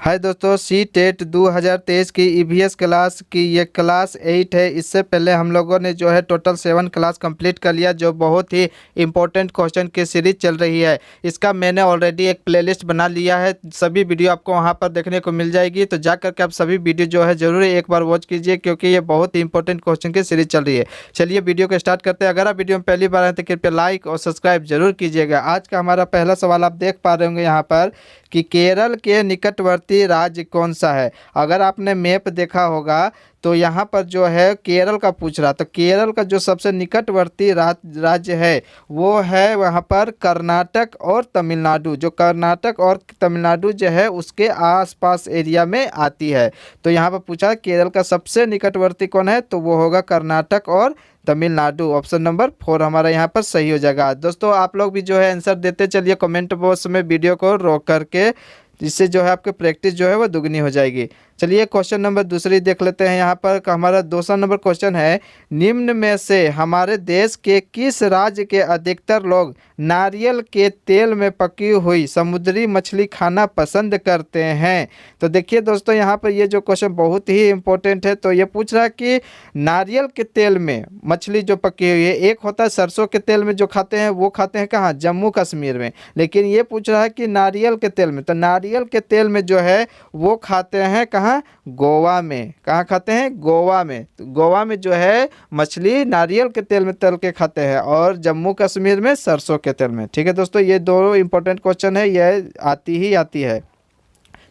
हाय दोस्तों, C TET 2023 की EVS class की ये क्लास 8 है। इससे पहले हम लोगों ने जो है टोटल 7 क्लास कंप्लीट कर लिया, जो बहुत ही इंपॉर्टेंट क्वेश्चन की सीरीज चल रही है। इसका मैंने ऑलरेडी एक प्लेलिस्ट बना लिया है, सभी वीडियो आपको वहां पर देखने को मिल जाएगी। तो जा करके आप सभी वीडियो जो है जरूर एक बार वॉच कीजिए, क्योंकि ये बहुत ही इंपॉर्टेंट क्वेश्चन की सीरीज चल रही है। चलिए वीडियो को स्टार्ट करते हैं। अगर आप वीडियो में पहली बार आए तो कृपया लाइक और सब्सक्राइब जरूर कीजिएगा। आज का हमारा पहला सवाल आप देख पा रहे होंगे यहाँ पर कि केरल के निकटवर्ती राज्य कौन सा है। अगर आपने मैप देखा होगा तो यहाँ पर जो है केरल का पूछ रहा, तो केरल का जो सबसे निकटवर्ती राज्य है वो है वहाँ पर कर्नाटक और तमिलनाडु। जो कर्नाटक और तमिलनाडु जो है उसके आसपास एरिया में आती है। तो यहाँ पर पूछा केरल का सबसे निकटवर्ती कौन है, तो वो होगा कर्नाटक और तमिलनाडु। ऑप्शन नंबर 4 हमारा यहाँ पर सही हो जाएगा। दोस्तों आप लोग भी जो है आंसर देते चलिए कमेंट बॉक्स में वीडियो को रोक करके, जिससे जो है आपकी प्रैक्टिस जो है वो दुगनी हो जाएगी। चलिए क्वेश्चन नंबर दूसरी देख लेते हैं। यहाँ पर हमारा दूसरा नंबर क्वेश्चन है, निम्न में से हमारे देश के किस राज्य के अधिकतर लोग नारियल के तेल में पकी हुई समुद्री मछली खाना पसंद करते हैं। तो देखिए दोस्तों यहाँ पर ये जो क्वेश्चन बहुत ही इंपॉर्टेंट है। तो ये पूछ रहा है कि नारियल के तेल में मछली जो पकी हुई है, एक होता है सरसों के तेल में जो खाते हैं, वो खाते हैं कहाँ, जम्मू कश्मीर में। लेकिन ये पूछ रहा है कि नारियल के तेल में, तो नारियल के तेल में जो है वो खाते हैं कहाँ, गोवा में। कहाँ खाते हैं, गोवा में। तो गोवा में जो है मछली नारियल के तेल में तल के खाते हैं, और जम्मू कश्मीर में सरसों के तेल में। ठीक है दोस्तों, ये दोनों इंपॉर्टेंट क्वेश्चन है, यह आती है।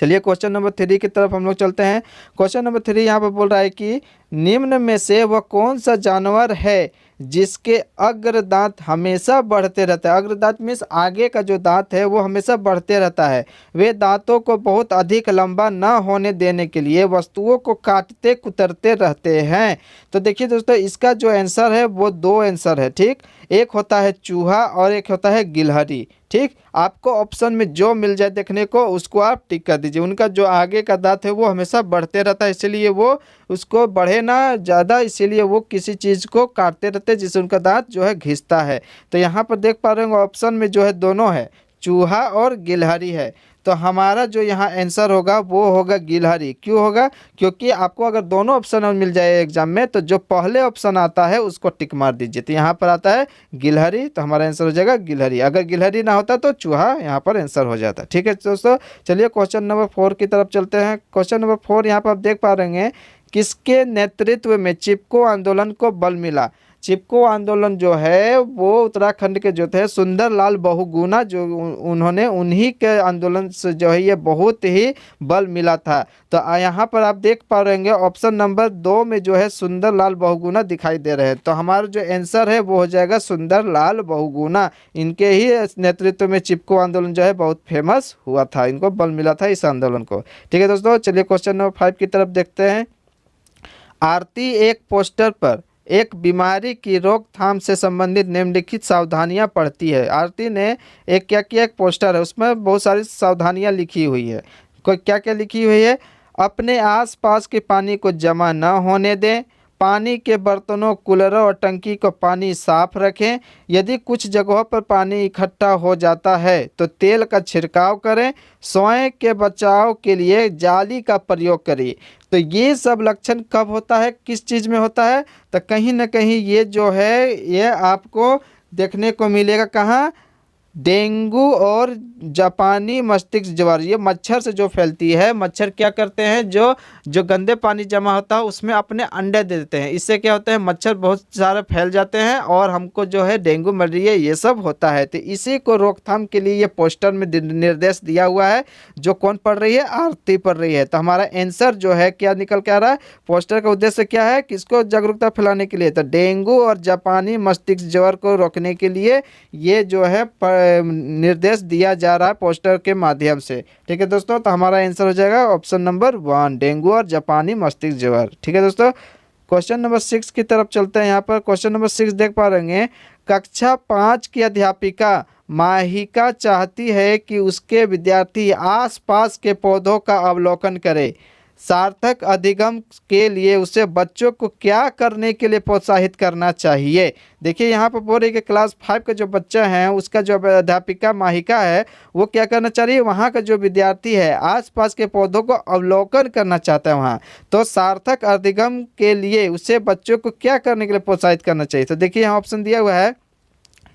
चलिए क्वेश्चन नंबर 3 की तरफ हम लोग चलते हैं। क्वेश्चन नंबर 3 यहाँ पर बोल रहा है कि निम्न में से वह कौन सा जानवर है जिसके अग्र दांत हमेशा बढ़ते रहता है। अग्र दांत मीन्स आगे का जो दांत है वो हमेशा बढ़ते रहता है। वे दांतों को बहुत अधिक लंबा न होने देने के लिए वस्तुओं को काटते कुतरते रहते हैं। तो देखिए दोस्तों इसका जो आंसर है वो दो आंसर है। ठीक, एक होता है चूहा और एक होता है गिलहरी। ठीक, आपको ऑप्शन में जो मिल जाए देखने को उसको आप टिक कर दीजिए। उनका जो आगे का दांत है वो हमेशा बढ़ते रहता है, इसलिए वो उसको बढ़े ना ज़्यादा, इसीलिए वो किसी चीज़ को काटते रहते हैं जिससे उनका दांत जो है घिसता है। तो यहाँ पर देख पा रहे होंगे ऑप्शन में जो है दोनों है, चूहा और गिलहरी है। तो हमारा जो यहाँ आंसर होगा वो होगा गिलहरी। क्यों होगा, क्योंकि आपको अगर दोनों ऑप्शन मिल जाए एग्जाम में तो जो पहले ऑप्शन आता है उसको टिक मार दीजिए। तो यहाँ पर आता है गिलहरी, तो हमारा आंसर हो जाएगा गिलहरी। अगर गिलहरी ना होता तो चूहा यहाँ पर आंसर हो जाता। ठीक है दोस्तों, चलिए क्वेश्चन नंबर 4 की तरफ चलते हैं। क्वेश्चन नंबर 4 यहाँ पर आप देख पा रहे हैं, किसके नेतृत्व में चिपको आंदोलन को बल मिला। चिपको आंदोलन जो है वो उत्तराखंड के जो थे सुंदरलाल बहुगुणा, जो उन्होंने उन्हीं के आंदोलन से जो है ये बहुत ही बल मिला था। तो यहाँ पर आप देख पा रहे हैं ऑप्शन नंबर 2 में जो है सुंदरलाल बहुगुणा दिखाई दे रहे हैं। तो हमारा जो आंसर है वो हो जाएगा सुंदरलाल बहुगुणा। इनके ही नेतृत्व में चिपको आंदोलन जो है बहुत फेमस हुआ था, इनको बल मिला था इस आंदोलन को। ठीक है दोस्तों, चलिए क्वेश्चन नंबर 5 की तरफ देखते हैं। आरती एक पोस्टर पर एक बीमारी की रोकथाम से संबंधित निम्नलिखित सावधानियां पढ़ती है। आरती ने एक क्या किया, एक पोस्टर है उसमें बहुत सारी सावधानियां लिखी हुई है। कोई क्या क्या लिखी हुई है, अपने आसपास के पानी को जमा न होने दें, पानी के बर्तनों, कूलरों और टंकी को पानी साफ रखें, यदि कुछ जगहों पर पानी इकट्ठा हो जाता है तो तेल का छिड़काव करें, स्वयं के बचाव के लिए जाली का प्रयोग करिए। तो ये सब लक्षण कब होता है, किस चीज़ में होता है, तो कहीं ना कहीं ये जो है ये आपको देखने को मिलेगा कहाँ, डेंगू और जापानी मस्तिष्क ज्वर। ये मच्छर से जो फैलती है, मच्छर क्या करते हैं, जो गंदे पानी जमा होता है उसमें अपने अंडे दे देते हैं। इससे क्या होता है, मच्छर बहुत सारे फैल जाते हैं और हमको जो है डेंगू मलेरिया ये सब होता है। तो इसी को रोकथाम के लिए ये पोस्टर में निर्देश दिया हुआ है। जो कौन पढ़ रही है, आरती पढ़ रही है। तो हमारा आंसर जो है क्या निकल के आ रहा है, पोस्टर का उद्देश्य क्या है, किसको जागरूकता फैलाने के लिए, तो डेंगू और जापानी मस्तिष्क ज्वर को रोकने के लिए ये जो है निर्देश दिया जा रहा है पोस्टर के माध्यम से। ठीक है दोस्तों, तो हमारा आंसर हो जाएगा ऑप्शन नंबर 1, डेंगू और जापानी मस्तिष्क ज्वर। ठीक है दोस्तों, क्वेश्चन नंबर 6 की तरफ चलते हैं। यहाँ पर क्वेश्चन नंबर 6 देख पा रहे हैं, कक्षा 5 की अध्यापिका माहिका चाहती है कि उसके विद्यार्थी आसपास के पौधों का अवलोकन करें। सार्थक अधिगम के लिए उसे बच्चों को क्या करने के लिए प्रोत्साहित करना चाहिए। देखिए यहाँ पर बोल रही है कि क्लास 5 का जो बच्चा है उसका जो अध्यापिका माहिका है वो क्या करना चाह रही है, वहाँ का जो विद्यार्थी है आसपास के पौधों को अवलोकन करना चाहता है वहाँ। तो सार्थक अधिगम के लिए उसे बच्चों को क्या करने के लिए प्रोत्साहित करना चाहिए। तो देखिए यहाँ ऑप्शन दिया हुआ है,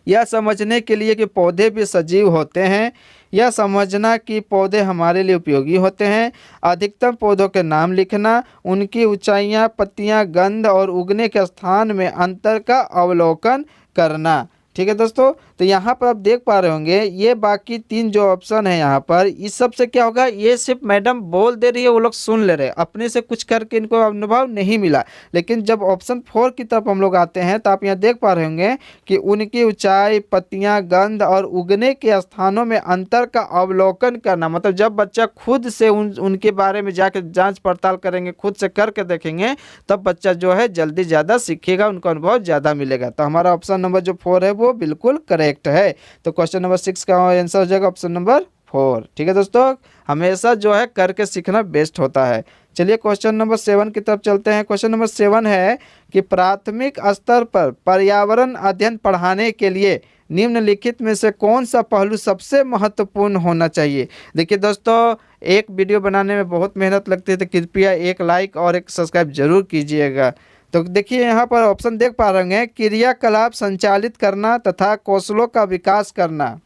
यह समझने के लिए कि पौधे भी सजीव होते हैं, यह समझना कि पौधे हमारे लिए उपयोगी होते हैं, अधिकतम पौधों के नाम लिखना, उनकी ऊंचाइयां, पत्तियां, गंध और उगने के स्थान में अंतर का अवलोकन करना। ठीक है दोस्तों, तो यहाँ पर आप देख पा रहे होंगे ये बाकी 3 जो ऑप्शन है यहाँ पर इस सब से क्या होगा, ये सिर्फ मैडम बोल दे रही है, वो लोग सुन ले रहे हैं, अपने से कुछ करके इनको अनुभव नहीं मिला। लेकिन जब ऑप्शन 4 की तरफ हम लोग आते हैं तो आप यहाँ देख पा रहे होंगे कि उनकी ऊंचाई, पत्तियां, गंध और उगने के स्थानों में अंतर का अवलोकन करना, मतलब जब बच्चा खुद से उनके बारे में जाकर जाँच पड़ताल करेंगे, खुद से करके देखेंगे, तब बच्चा जो है जल्दी ज़्यादा सीखेगा, उनको अनुभव ज़्यादा मिलेगा। तो हमारा ऑप्शन नंबर जो 4 है वो बिल्कुल करेक्ट है। तो क्वेश्चन नंबर 6 का आंसर हो जाएगा ऑप्शन नंबर 4। ठीक है दोस्तों, हमेशा जो है करके सीखना बेस्ट होता है। चलिए क्वेश्चन नंबर 7 की तरफ चलते हैं। क्वेश्चन नंबर 7 है कि प्राथमिक स्तर पर पर्यावरण अध्ययन पढ़ाने के लिए निम्नलिखित में से कौन सा पहलू सबसे महत्वपूर्ण होना चाहिए। देखिए दोस्तों, एक वीडियो बनाने में बहुत मेहनत लगती है, तो कृपया एक लाइक और एक सब्सक्राइब जरूर कीजिएगा। तो देखिए यहाँ पर ऑप्शन देख पा रहे हैं, क्रियाकलाप संचालित करना तथा कौशलों का विकास करना,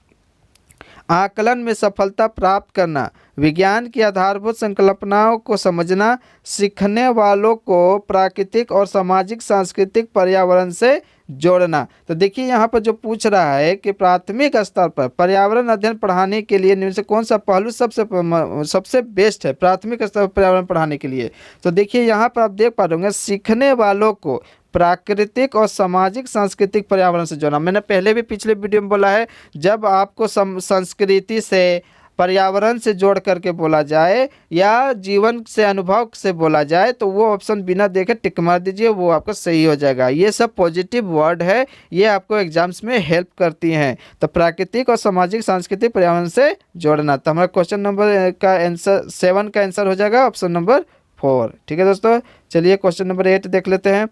आकलन में सफलता प्राप्त करना, विज्ञान की आधारभूत संकल्पनाओं को समझना, सीखने वालों को प्राकृतिक और सामाजिक सांस्कृतिक पर्यावरण से जोड़ना। तो देखिए यहाँ पर जो पूछ रहा है कि प्राथमिक स्तर पर पर्यावरण अध्ययन पढ़ाने के लिए निम्न से कौन सा पहलू सबसे बेस्ट है प्राथमिक स्तर पर पर्यावरण पढ़ाने के लिए। तो देखिए यहाँ पर आप देख पा रहे होंगे, सीखने वालों को प्राकृतिक और सामाजिक सांस्कृतिक पर्यावरण से जोड़ना। मैंने पहले भी पिछले वीडियो में बोला है, जब आपको संस्कृति से, पर्यावरण से जोड़ करके बोला जाए या जीवन से, अनुभव से बोला जाए, तो वो ऑप्शन बिना देखे टिक मार दीजिए, वो आपका सही हो जाएगा। ये सब पॉजिटिव वर्ड है, ये आपको एग्जाम्स में हेल्प करती हैं। तो प्राकृतिक और सामाजिक सांस्कृतिक पर्यावरण से जोड़ना। तो हमारा क्वेश्चन नंबर का आंसर 7 का आंसर हो जाएगा ऑप्शन नंबर 4। ठीक है दोस्तों, चलिए क्वेश्चन नंबर 8 देख लेते हैं।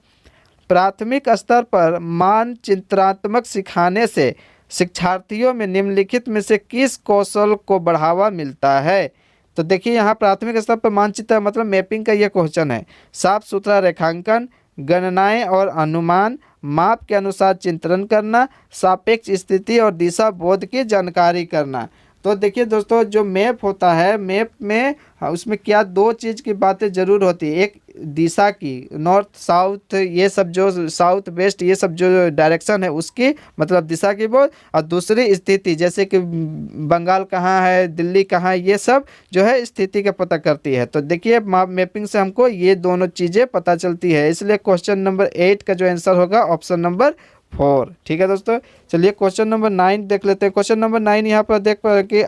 प्राथमिक स्तर पर मानचित्रात्मक सिखाने से शिक्षार्थियों में निम्नलिखित में से किस कौशल को बढ़ावा मिलता है। तो देखिए यहाँ प्राथमिक स्तर पर मानचित्र मतलब मैपिंग का ये क्वेश्चन है। साफ सुथरा रेखांकन, गणनाएं और अनुमान, माप के अनुसार चित्रण करना, सापेक्ष स्थिति और दिशा बोध की जानकारी करना। तो देखिए दोस्तों, जो मैप होता है, मैप में उसमें क्या 2 चीज़ की बातें ज़रूर होती है। एक दिशा की, नॉर्थ साउथ, ये सब जो साउथ वेस्ट, ये सब जो डायरेक्शन है उसकी मतलब दिशा की बोध, और दूसरी स्थिति, जैसे कि बंगाल कहाँ है, दिल्ली कहाँ है, ये सब जो है स्थिति का पता करती है। तो देखिए मैपिंग से हमको ये दोनों चीज़ें पता चलती है, इसलिए क्वेश्चन नंबर 8 का जो आंसर होगा ऑप्शन नंबर 4। ठीक है दोस्तों, चलिए क्वेश्चन नंबर 9 देख लेते हैं। क्वेश्चन नंबर 9 यहाँ पर देख पा रहे कि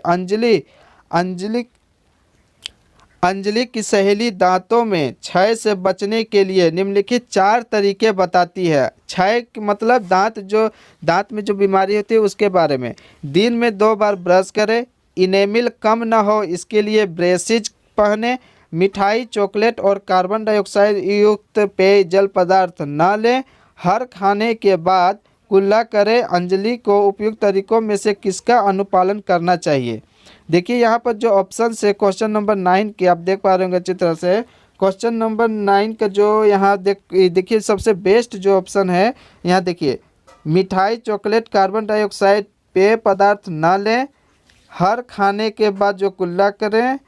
अंजलि की सहेली दांतों में क्षय से बचने के लिए निम्नलिखित 4 तरीके बताती है। क्षय मतलब दांत में जो बीमारी होती है उसके बारे में। दिन में 2 बार ब्रश करें, इनेमिल कम ना हो इसके लिए ब्रेसिज पहने, मिठाई, चॉकलेट और कार्बन डाइऑक्साइड युक्त पेय जल पदार्थ न लें, हर खाने के बाद कुल्ला करें। अंजलि को उपयुक्त तरीकों में से किसका अनुपालन करना चाहिए। देखिए यहाँ पर जो ऑप्शन है क्वेश्चन नंबर 9 के आप देख पा रहे होंगे अच्छी तरह से। क्वेश्चन नंबर 9 का जो यहाँ देखिए सबसे बेस्ट जो ऑप्शन है, यहाँ देखिए मिठाई, चॉकलेट, कार्बन डाइऑक्साइड पेय पदार्थ ना लें, हर खाने के बाद जो कुल्ला करें,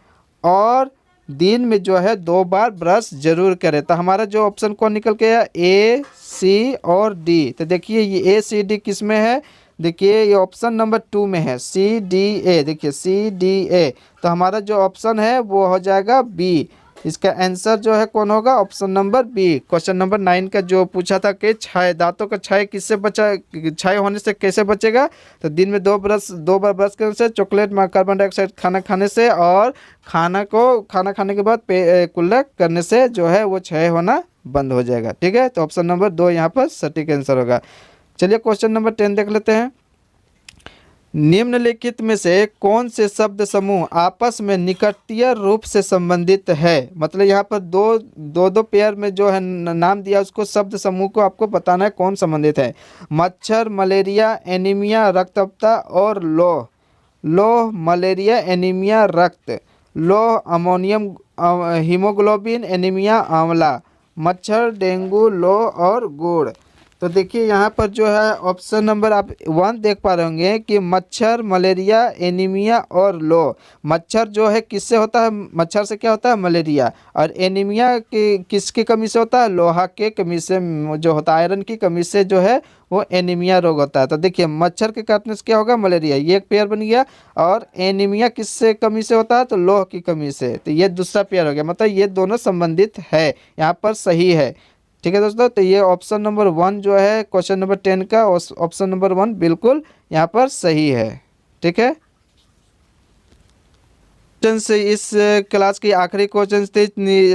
और दिन में जो है 2 बार ब्रश जरूर करें। तो हमारा जो ऑप्शन कौन निकल के आया, ए, सी और डी। तो देखिए ये ए, सी, डी किस में है, देखिए ये ऑप्शन नंबर 2 में है, सी, डी, ए। देखिए सी, डी, ए, तो हमारा जो ऑप्शन है वो हो जाएगा बी। इसका आंसर जो है कौन होगा, option number B. Question number 9 का जो पूछा था कि क्षय, दांतों का क्षय किससे क्षय होने से कैसे बचेगा, तो दिन में 2 बार ब्रश करने से, चॉकलेट में कार्बन डाइऑक्साइड खाना खाने से, और खाना खाने के बाद कुल्ला करने से जो है वो क्षय होना बंद हो जाएगा। ठीक है, तो ऑप्शन नंबर 2 यहाँ पर सटीक आंसर होगा। चलिए क्वेश्चन नंबर 10 देख लेते हैं। निम्नलिखित में से कौन से शब्द समूह आपस में निकटतम रूप से संबंधित है। मतलब यहाँ पर दो पेयर में जो है नाम दिया, उसको शब्द समूह को आपको बताना है कौन संबंधित है। मच्छर, मलेरिया, एनीमिया, रक्तअल्पता और लौह। लौह, मलेरिया, एनीमिया, रक्त। लौह, अमोनियम, हीमोग्लोबिन, एनीमिया, आंवला। मच्छर, डेंगू, लौह और गुड़। तो देखिए यहाँ पर जो है ऑप्शन नंबर आप 1 देख पा रहे होंगे कि मच्छर, मलेरिया, एनीमिया और लौह। मच्छर जो है किससे होता है, मच्छर से क्या होता है, मलेरिया। और एनीमिया किसकी कमी से होता है, लोहा के कमी से जो होता है, आयरन की कमी से जो है वो एनीमिया रोग होता है। तो देखिए मच्छर के काटने से क्या होगा, मलेरिया, ये एक पेयर बन गया। और एनीमिया किससे कमी से होता है, तो लोह की कमी से, तो ये दूसरा पेयर हो गया। मतलब ये दोनों संबंधित है, यहाँ पर सही है। ठीक है दोस्तों, तो ये ऑप्शन नंबर 1 जो है क्वेश्चन नंबर 10 का, ऑप्शन नंबर 1 बिल्कुल यहाँ पर सही है। ठीक है, क्वेश्चन से इस क्लास की आखिरी क्वेश्चन थे।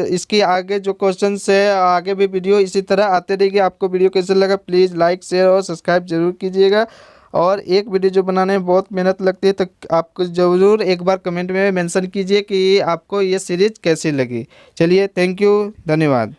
इसकी आगे जो क्वेश्चन है, आगे भी वीडियो इसी तरह आते रहेगी। आपको वीडियो कैसे लगा प्लीज़ लाइक, शेयर और सब्सक्राइब जरूर कीजिएगा। और एक वीडियो जो बनाने में बहुत मेहनत लगती है, तो आपको ज़रूर एक बार कमेंट में मेंशन कीजिए कि आपको ये सीरीज़ कैसी लगी। चलिए, थैंक यू, धन्यवाद।